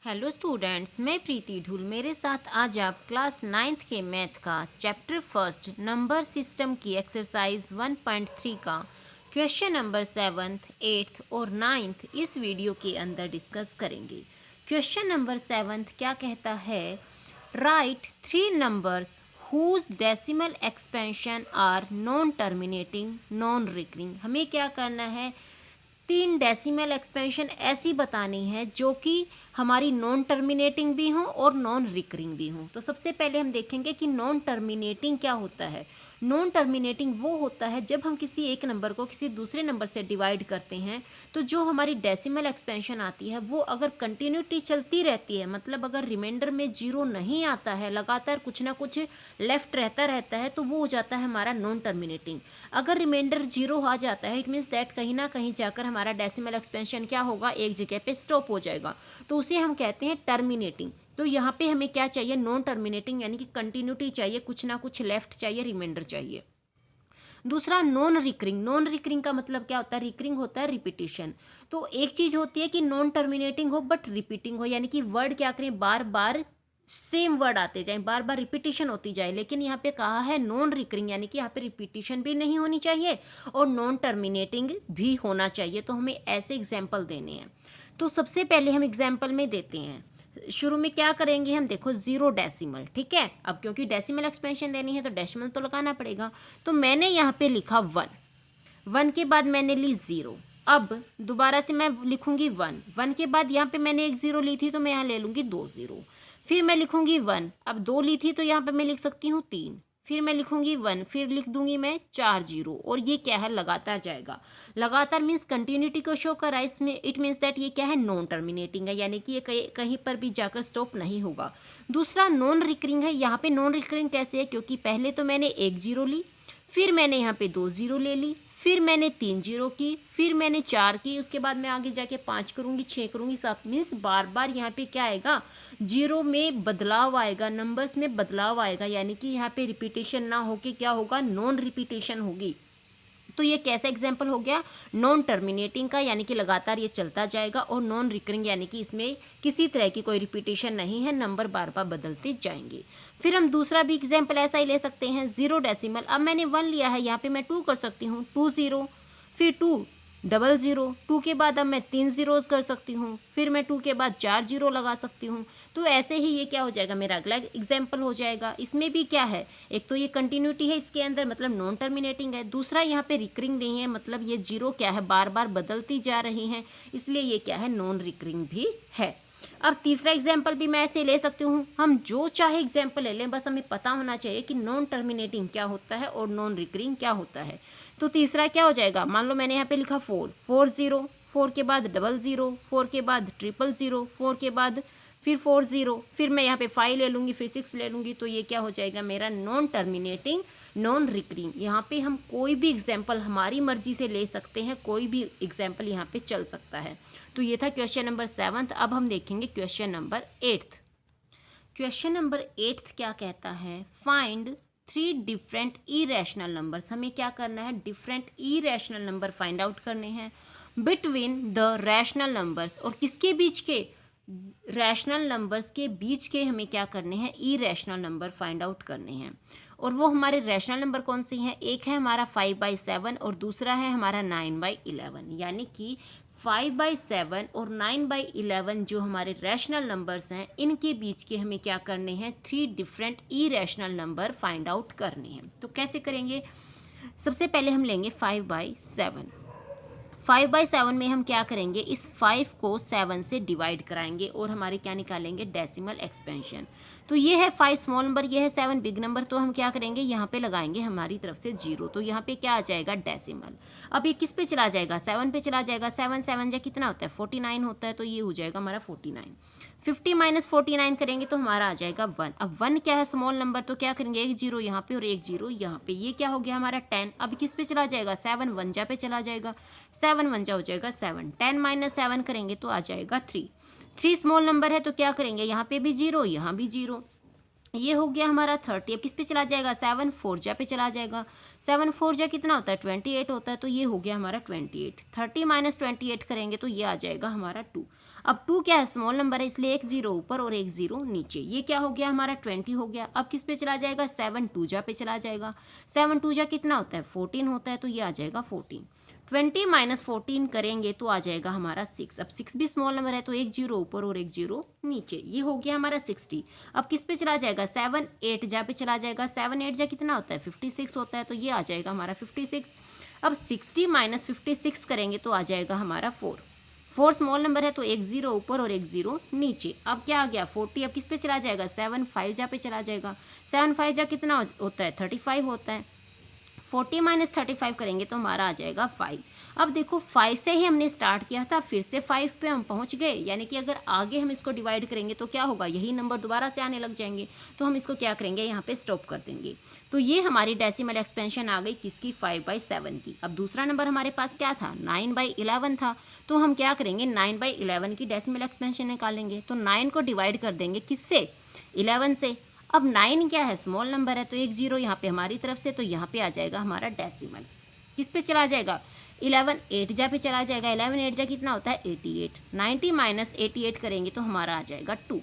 Hello students, मैं प्रीति ढूल। मेरे साथ आज आप क्लास 9th के मैथ का चैप्टर फर्स्ट नंबर सिस्टम की एक्सरसाइज 1.3 का क्वेश्चन नंबर 7th, 8th और 9th इस वीडियो के अंदर डिस्कस करेंगे। क्वेश्चन नंबर 7th क्या कहता है? Write 3 numbers whose decimal expansion are non terminating non recurring. हमें क्या करना है? 3 डेसिमल एक्सपेंशन ऐसी बतानी है जो कि हमारी नॉन टर्मिनेटिंग भी हो और नॉन रिकरिंग भी हो। तो सबसे पहले हम देखेंगे कि नॉन टर्मिनेटिंग क्या होता है। नॉन टर्मिनेटिंग वो होता है जब हम किसी एक नंबर को किसी दूसरे नंबर से डिवाइड करते हैं तो जो हमारी डेसिमल एक्सपेंशन आती है वो अगर कंटिन्यूटी चलती रहती है, मतलब अगर रिमाइंडर में जीरो नहीं आता है, लगातार कुछ ना कुछ लेफ्ट रहता है, तो वो हो जाता है हमारा नॉन टर्मिनेटिंग। अगर रिमाइंडर जीरो आ जाता है, इट मीन्स दैट कहीं ना कहीं जाकर हमारा डेसिमल एक्सपेंशन क्या होगा, एक जगह पे स्टॉप हो जाएगा, तो उसे हम कहते हैं टर्मिनेटिंग। तो यहाँ पे हमें क्या चाहिए? नॉन टर्मिनेटिंग, यानी कि कंटिन्यूटी चाहिए, कुछ ना कुछ लेफ्ट चाहिए, रिमाइंडर चाहिए। दूसरा नॉन रिकरिंग। नॉन रिकरिंग का मतलब क्या होता है? रिकरिंग होता है रिपीटिशन। तो एक चीज होती है कि नॉन टर्मिनेटिंग हो बट रिपीटिंग हो, यानी कि वर्ड क्या करें, बार बार सेम वर्ड आते जाए, बार बार रिपीटिशन होती जाए। लेकिन यहाँ पे कहा है नॉन रिकरिंग, यानी कि यहाँ पे रिपीटिशन भी नहीं होनी चाहिए और नॉन टर्मिनेटिंग भी होना चाहिए। तो हमें ऐसे एग्जाम्पल देने हैं। तो सबसे पहले हम एग्जाम्पल में देते हैं। शुरू में क्या करेंगे हम? देखो 0 डेसिमल, ठीक है। अब क्योंकि डेसिमल एक्सपेंशन देनी है तो डेसिमल तो लगाना पड़ेगा। तो मैंने यहाँ पे लिखा 1 के बाद मैंने ली 0। अब दोबारा से मैं लिखूंगी 1 के बाद यहाँ पे मैंने एक 0 ली थी तो मैं यहाँ ले लूंगी 2 0। फिर मैं लिखूंगी 1, अब 2 ली थी तो यहाँ पे मैं लिख सकती हूँ 3। फिर मैं लिखूंगी 1, फिर लिख दूंगी मैं 4 0। और ये क्या है? लगातार जाएगा। लगातार मीन्स कंटिन्यूटी को शो कर रहा है इसमें। इट मीन्स दैट ये क्या है? नॉन टर्मिनेटिंग है, यानी कि ये कहीं पर भी जाकर स्टॉप नहीं होगा। दूसरा नॉन रिकरिंग है। यहाँ पे नॉन रिकरिंग कैसे है? क्योंकि पहले तो मैंने एक 0 ली, फिर मैंने यहाँ पे 2 0 ले ली, फिर मैंने 3 0 की, फिर मैंने 4 की, उसके बाद मैं आगे जाके 5 करूँगी, 6 करूँगी, 7। मीन्स बार बार यहाँ पे क्या आएगा? जीरो में बदलाव आएगा, नंबर्स में बदलाव आएगा, यानी कि यहाँ पे रिपीटेशन ना होके क्या होगा? नॉन रिपीटेशन होगी। तो ये कैसा एग्जाम्पल हो गया? नॉन टर्मिनेटिंग का, यानी कि लगातार ये चलता जाएगा। और नॉन रिकरिंग, यानी कि इसमें किसी तरह की कोई रिपीटेशन नहीं है, नंबर बार बार बदलते जाएंगे। फिर हम दूसरा भी एग्जाम्पल ऐसा ही ले सकते हैं। 0 डेसिमल। अब मैंने 1 लिया है, यहाँ पे मैं 2 कर सकती हूँ, 2 0, फिर 2 0 2 के बाद अब मैं 3 जीरोज कर सकती हूँ, फिर मैं 2 के बाद 4 0 लगा सकती हूँ। तो ऐसे ही ये क्या हो जाएगा? मेरा अगला एग्जाम्पल हो जाएगा। इसमें भी क्या है? एक तो ये कंटिन्यूटी है इसके अंदर, मतलब नॉन टर्मिनेटिंग है। दूसरा यहाँ पे रिकरिंग नहीं है, मतलब ये जीरो क्या है? बार बार बदलती जा रही हैं, इसलिए ये क्या है? नॉन रिकरिंग भी है। अब तीसरा एग्जाम्पल भी मैं ऐसे ले सकती हूँ। हम जो चाहे एग्जाम्पल ले लें, बस हमें पता होना चाहिए कि नॉन टर्मिनेटिंग क्या होता है और नॉन रिकरिंग क्या होता है। तो तीसरा क्या हो जाएगा? मान लो मैंने यहाँ पे लिखा 4 4 0, 4 के बाद 0 0, 4 के बाद 0 0, 4 के बाद फिर 4 0, फिर मैं यहाँ पे 5 ले लूँगी, फिर 6 ले लूँगी। तो ये क्या हो जाएगा? मेरा नॉन टर्मिनेटिंग नॉन रिकरिंग। यहाँ पे हम कोई भी एग्जाम्पल हमारी मर्जी से ले सकते हैं, कोई भी एग्जाम्पल यहाँ पे चल सकता है। तो ये था क्वेश्चन नंबर 7th। अब हम देखेंगे question number 8th। Question number 8th क्या कहता है? Find 3 different irrational numbers. हमें क्या करना है? Different irrational number find out करने हैं बिटवीन द रैशनल नंबर्स। और किसके बीच के? रैशनल नंबर्स के बीच के हमें क्या करने हैं? इरेशनल नंबर फाइंड आउट करने हैं। और वो हमारे रैशनल नंबर कौन से हैं? एक है हमारा 5/7 और दूसरा है हमारा 9/11। यानी कि 5/7 और 9/11 जो हमारे रैशनल नंबर्स हैं, इनके बीच के हमें क्या करने हैं? 3 different irrational number find out करने हैं। तो कैसे करेंगे? सबसे पहले हम लेंगे 5/7। 5/7 में हम क्या करेंगे? इस 5 को 7 से डिवाइड कराएंगे और हमारे क्या निकालेंगे? Decimal expansion. तो ये है 5 स्मॉल नंबर, ये है 7 बिग नंबर। तो हम क्या करेंगे? यहाँ पे लगाएंगे हमारी तरफ से 0। तो यहाँ पे क्या आ जाएगा? डेसिमल। अब ये किस पे चला जाएगा? 7 पे चला जाएगा। 7 7 जा कितना होता है? 49 होता है। तो ये हो जाएगा हमारा 49। 50 - 49 करेंगे तो हमारा आ जाएगा 1। अब 1 क्या है? Small number. तो क्या करेंगे? एक 0 यहाँ पे और एक 0 यहाँ पे। ये क्या हो गया हमारा? 10। अब किस पे चला जाएगा? 7 1 जा पे चला जाएगा। 7 1 जा हो जाएगा 7। 10 - 7 करेंगे तो आ जाएगा 3। 3 स्मॉल नंबर है तो क्या करेंगे? यहाँ पे भी 0, यहाँ भी 0। ये हो गया हमारा 30। अब किस पे चला जाएगा? 7 4 जा पे चला जाएगा। 7 4 जा कितना होता है? 28 होता है। तो ये हो गया हमारा 28। 30 - 28 करेंगे तो ये आ जाएगा हमारा 2। अब 2 क्या है, स्मॉल नंबर है, इसलिए एक जीरो ऊपर और एक जीरो नीचे। ये क्या हो गया हमारा 20 हो गया। अब किस पे चला जाएगा, 7 2 जा पे चला जाएगा। 7 2 जा कितना होता है, 14 होता है, तो ये आ जाएगा 14। 20 माइनस 14 करेंगे तो आ जाएगा हमारा 6। अब 6 भी स्मॉल नंबर है, तो एक जीरो ऊपर और एक जीरो नीचे। ये हो गया हमारा 60। अब किस पे चला जाएगा, 7 8 जा पे चला जाएगा। 7 8 जा कितना होता है, 56 होता है, तो ये आ जाएगा हमारा 56। अब 60 माइनस 56 करेंगे तो आ जाएगा हमारा 4। 4 स्मॉल नंबर है, तो एक जीरो ऊपर और एक जीरो नीचे। अब क्या आ गया 40। अब किस पे चला जाएगा, 7 5 जा पे चला जाएगा। 7 5 जा कितना होता है, 35 होता है। 40 माइनस 35 करेंगे तो हमारा आ जाएगा 5। अब देखो 5 से ही हमने स्टार्ट किया था, फिर से 5 पे हम पहुंच गए, यानी कि अगर आगे हम इसको डिवाइड करेंगे तो क्या होगा, यही नंबर दोबारा से आने लग जाएंगे। तो हम इसको क्या करेंगे, यहाँ पे स्टॉप कर देंगे। तो ये हमारी डेसिमल एक्सपेंशन आ गई किसकी, 5/7 की। अब दूसरा नंबर हमारे पास क्या था, 9/11 था। तो हम क्या करेंगे, 9/11 की डेसिमल एक्सपेंशन निकालेंगे। तो 9 को डिवाइड कर देंगे किससे, 11 से। अब 9 क्या है, स्मॉल नंबर है, तो एक जीरो यहाँ पे हमारी तरफ से, तो यहाँ पे आ जाएगा हमारा डेसिमल। किस पे चला जाएगा, 11 8 जा पे चला जाएगा। 11 8 जा कितना होता है, 88। 90 माइनस 88 करेंगे तो हमारा आ जाएगा 2।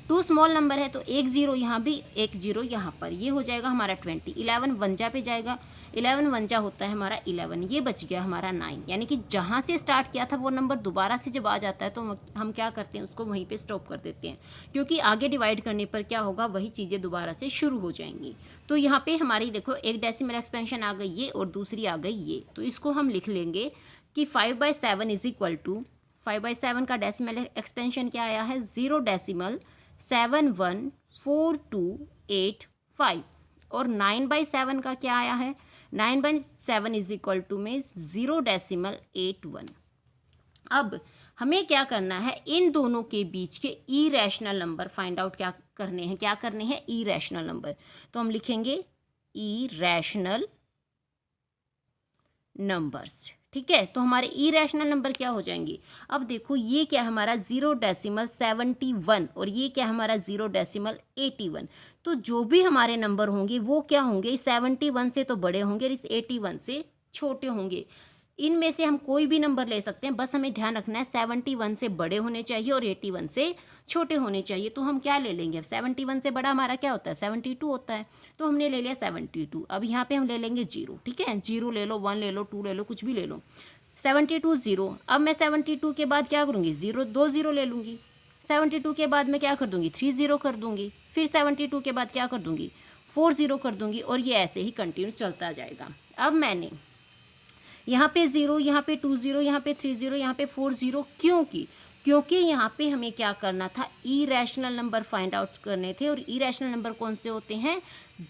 2 स्मॉल नंबर है, तो एक जीरो यहाँ भी, एक जीरो यहाँ पर, ये हो जाएगा हमारा 20। 11 1 जा पे जाएगा। 11 1 जा होता है हमारा 11, ये बच गया हमारा 9। यानी कि जहाँ से स्टार्ट किया था वो नंबर दोबारा से जब आ जाता है तो हम क्या करते हैं, उसको वहीं पे स्टॉप कर देते हैं, क्योंकि आगे डिवाइड करने पर क्या होगा, वही चीज़ें दोबारा से शुरू हो जाएंगी। तो यहाँ पे हमारी देखो एक डेसिमल एक्सपेंशन आ गई ये, और दूसरी आ गई ये। तो इसको हम लिख लेंगे कि 5/7 इज इक्वल टू, 5/7 का डेसिमल एक्सपेंशन क्या आया है, 0.71428 और 9/7 का क्या आया है, 9/7 इज इक्वल टू में 0.81। अब हमें क्या करना है, इन दोनों के बीच के इरेशनल नंबर फाइंड आउट क्या करने हैं, इरेशनल नंबर। तो हम लिखेंगे इरेशनल नंबर्स, ठीक है। तो हमारे इरेशनल नंबर क्या हो जाएंगे, अब देखो ये क्या हमारा 0.71 और ये क्या हमारा 0.81। तो जो भी हमारे नंबर होंगे वो क्या होंगे, इस 71 से तो बड़े होंगे और इस 81 से छोटे होंगे। इनमें से हम कोई भी नंबर ले सकते हैं, बस हमें ध्यान रखना है 71 से बड़े होने चाहिए और 81 से छोटे होने चाहिए। तो हम क्या ले लेंगे, 71 से बड़ा हमारा क्या होता है, 72 होता है, तो हमने ले लिया 72। अब यहाँ पे हम ले लेंगे 0, ठीक है, 0 ले लो, 1 ले लो, 2 ले लो, कुछ भी ले लो। 72 0। अब मैं 72 के बाद क्या करूँगी, 2 0 ले लूँगी। 72 के बाद मैं क्या कर दूँगी, 3 0 कर दूँगी। फिर 72 के बाद क्या कर दूँगी, 4 0 कर दूँगी, और ये ऐसे ही कंटिन्यू चलता जाएगा। अब मैंने यहाँ पे 0, यहाँ पे 2 0, यहाँ पे 3 0, यहाँ पे 4 0, क्योंकि यहाँ पे हमें क्या करना था, इरेशनल नंबर फाइंड आउट करने थे। और इरेशनल नंबर कौन से होते हैं,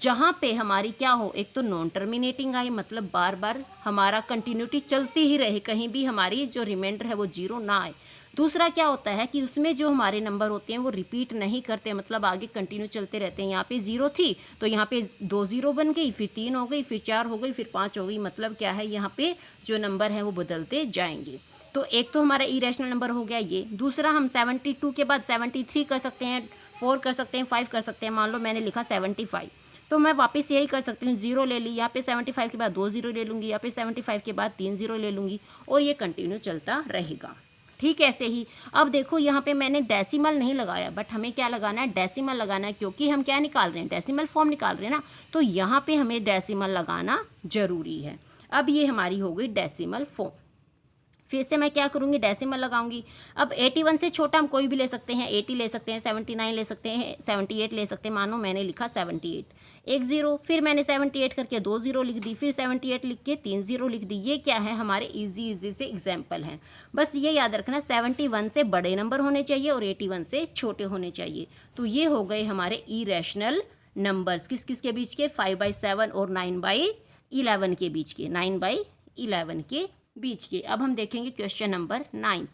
जहाँ पे हमारी क्या हो, एक तो नॉन टर्मिनेटिंग आए, मतलब बार बार हमारा कंटिन्यूटी चलती ही रहे, कहीं भी हमारी जो रिमाइंडर है वो 0 ना आए। दूसरा क्या होता है कि उसमें जो हमारे नंबर होते हैं वो रिपीट नहीं करते, मतलब आगे कंटिन्यू चलते रहते हैं। यहाँ पे 0 थी तो यहाँ पे 2 0 बन गई, फिर 3 हो गई, फिर 4 हो गई, फिर 5 हो गई, मतलब क्या है, यहाँ पे जो नंबर हैं वो बदलते जाएंगे। तो एक तो हमारा इरेशनल नंबर हो गया ये। दूसरा हम 72 के बाद 73 कर सकते हैं, 4 कर सकते हैं, 5 कर सकते हैं। मान लो मैंने लिखा 75, तो मैं वापस यही कर सकती हूँ, 0 ले ली, यहाँ पे 75 के बाद 2 0 ले लूँगी, यहाँ पे 75 के बाद 3 0 ले लूँगी, और ये कंटिन्यू चलता रहेगा। ठीक ऐसे ही अब देखो यहाँ पे मैंने डेसिमल नहीं लगाया, बट हमें क्या लगाना है, डेसिमल लगाना है, क्योंकि हम क्या निकाल रहे हैं, डेसिमल फॉर्म निकाल रहे हैं ना, तो यहाँ पे हमें डेसिमल लगाना जरूरी है। अब ये हमारी हो गई डेसिमल फॉर्म। फिर से मैं क्या करूँगी, डेसिमल लगाऊंगी। अब 81 से छोटा हम कोई भी ले सकते हैं, 80 ले सकते हैं, 79 ले सकते हैं, 78 ले सकते हैं। मानो मैंने लिखा 78, एक 0, फिर मैंने 78 करके 2 0 लिख दी, फिर 78 लिख के 3 0 लिख दी। ये क्या है, हमारे इजी से एग्जाम्पल हैं। बस ये याद रखना 71 से बड़े नंबर होने चाहिए और 81 से छोटे होने चाहिए। तो ये हो गए हमारे इरेशनल नंबर्स, किस किस के बीच के, 5/7 और 9/11 के बीच के, 9/11 के बीच के। अब हम देखेंगे क्वेश्चन नंबर 9।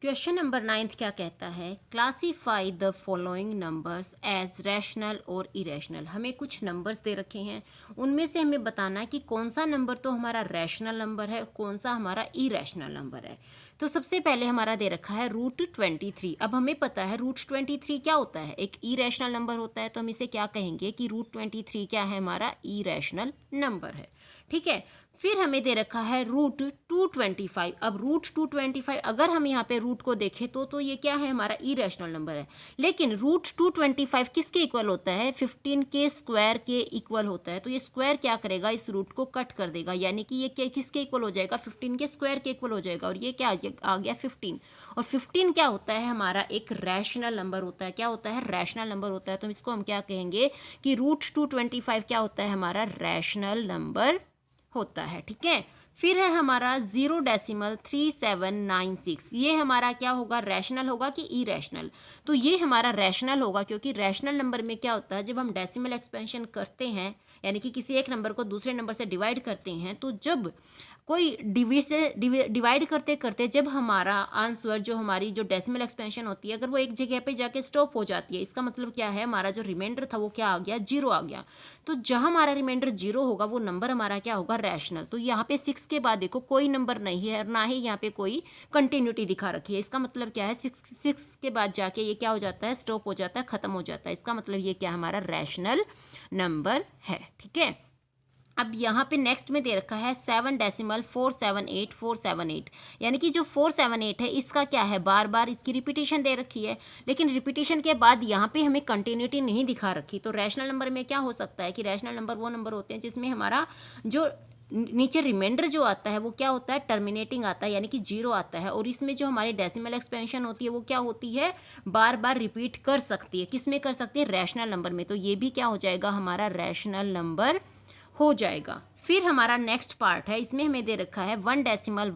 क्वेश्चन नंबर 9 क्या कहता है, classify the following numbers as rational और इरेशनल। हमें कुछ नंबर्स दे रखे हैं, उनमें से हमें बताना है कि कौन सा नंबर तो हमारा रैशनल नंबर है, कौन सा हमारा इरेशनल नंबर है। तो सबसे पहले हमारा दे रखा है √23। अब हमें पता है √23 क्या होता है, एक इरेशनल नंबर होता है। तो हम इसे क्या कहेंगे कि √23 क्या है, हमारा इरेशनल नंबर है। ठीक है, फिर हमें दे रखा है रूट 225। अब रूट 225 अगर हम यहाँ पे रूट को देखें तो ये क्या है, हमारा इरेशनल नंबर है। लेकिन रूट 225 किसके इक्वल होता है, 15 के स्क्वायर के इक्वल होता है। तो ये स्क्वायर क्या करेगा, इस रूट को कट कर देगा, यानी कि ये क्या किसके इक्वल हो जाएगा, 15 के स्क्वायर के इक्वल हो जाएगा। और ये क्या आ गया 15। और 15 क्या होता है, हमारा एक रैशनल नंबर होता है। क्या होता है, रैशनल नंबर होता है। तो इसको हम क्या कहेंगे कि रूट 225 क्या होता है, हमारा रैशनल नंबर होता है। ठीक है, फिर है हमारा 0.3796। ये हमारा क्या होगा, रैशनल होगा कि इरेशनल। तो ये हमारा रैशनल होगा, क्योंकि रैशनल नंबर में क्या होता है, जब हम डेसिमल एक्सपेंशन करते हैं, यानी कि किसी एक नंबर को दूसरे नंबर से डिवाइड करते हैं, तो जब कोई डिवाइड करते करते जब हमारा आंसर, जो हमारी जो डेसिमल एक्सपेंशन होती है, अगर वो एक जगह पे जाके स्टॉप हो जाती है, इसका मतलब क्या है, हमारा जो रिमाइंडर था वो क्या आ गया, 0 आ गया। तो जहाँ हमारा रिमाइंडर 0 होगा वो नंबर हमारा क्या होगा, रैशनल। तो यहाँ पे 6 के बाद देखो कोई नंबर नहीं है और ना ही यहाँ पे कोई कंटिन्यूटी दिखा रखी है। इसका मतलब क्या है, 6 के बाद जाके ये क्या हो जाता है, स्टॉप हो जाता है, खत्म हो जाता है। इसका मतलब ये क्या हमारा रैशनल नंबर है। ठीक है, अब यहाँ पे नेक्स्ट में दे रखा है 7.478478, यानी कि जो 478 है इसका क्या है, बार बार इसकी रिपीटेशन दे रखी है, लेकिन रिपीटेशन के बाद यहाँ पे हमें कंटिन्यूटी नहीं दिखा रखी। तो रैशनल नंबर में क्या हो सकता है कि रैशनल नंबर वो नंबर होते हैं जिसमें हमारा जो नीचे रिमाइंडर जो आता है वो क्या होता है, टर्मिनेटिंग आता है, यानी कि 0 आता है। और इसमें जो हमारी डेसिमल एक्सपेंशन होती है वो क्या होती है, बार बार रिपीट कर सकती है। किस में कर सकती है, रैशनल नंबर में। तो ये भी क्या हो जाएगा, हमारा रैशनल नंबर हो जाएगा। फिर हमारा नेक्स्ट पार्ट है, इसमें हमें दे रखा है 1.10 1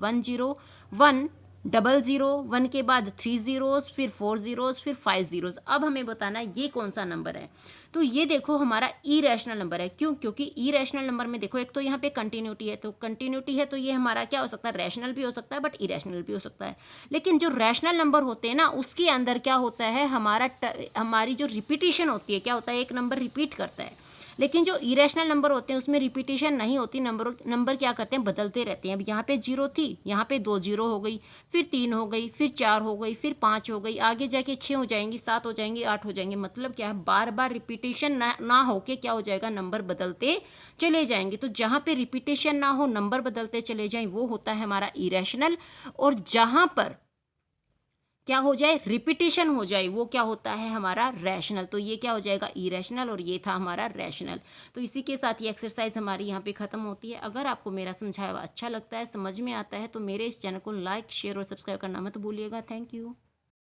1 के बाद 3 zeros, फिर 4 zeros, फिर 5 zeros। अब हमें बताना है ये कौन सा नंबर है। तो ये देखो हमारा इरेशनल नंबर है। क्यों, क्योंकि इरेशनल नंबर में देखो एक तो यहाँ पे कंटिन्यूटी है, तो कंटिन्यूटी है तो ये हमारा क्या हो सकता है, रैशनल भी हो सकता है बट इरेशनल भी हो सकता है। लेकिन जो रैशनल नंबर होते हैं ना, उसके अंदर क्या होता है, हमारी जो रिपीटेशन होती है, क्या होता है, एक नंबर रिपीट करता है। लेकिन जो इरेशनल नंबर होते हैं उसमें रिपीटेशन नहीं होती, नंबर क्या करते हैं, बदलते रहते हैं। अब यहाँ पे 0 थी, यहाँ पे 2 0 हो गई, फिर 3 हो गई, फिर 4 हो गई, फिर 5 हो गई, आगे जाके 6 हो जाएंगी, 7 हो जाएंगी, 8 हो जाएंगे। मतलब क्या है, बार बार रिपीटेशन ना होके क्या हो जाएगा, नंबर बदलते चले जाएंगे। तो जहाँ पे रिपीटेशन ना हो, नंबर बदलते चले जाएं, वो होता है हमारा इरेशनल। और जहाँ पर क्या हो जाए, रिपीटेशन हो जाए, वो क्या होता है, हमारा रैशनल। तो ये क्या हो जाएगा, इरेशनल, और ये था हमारा रैशनल। तो इसी के साथ ये एक्सरसाइज हमारी यहाँ पे ख़त्म होती है। अगर आपको मेरा समझाया हुआ अच्छा लगता है, समझ में आता है, तो मेरे इस चैनल को लाइक, शेयर और सब्सक्राइब करना मत भूलिएगा। Thank you.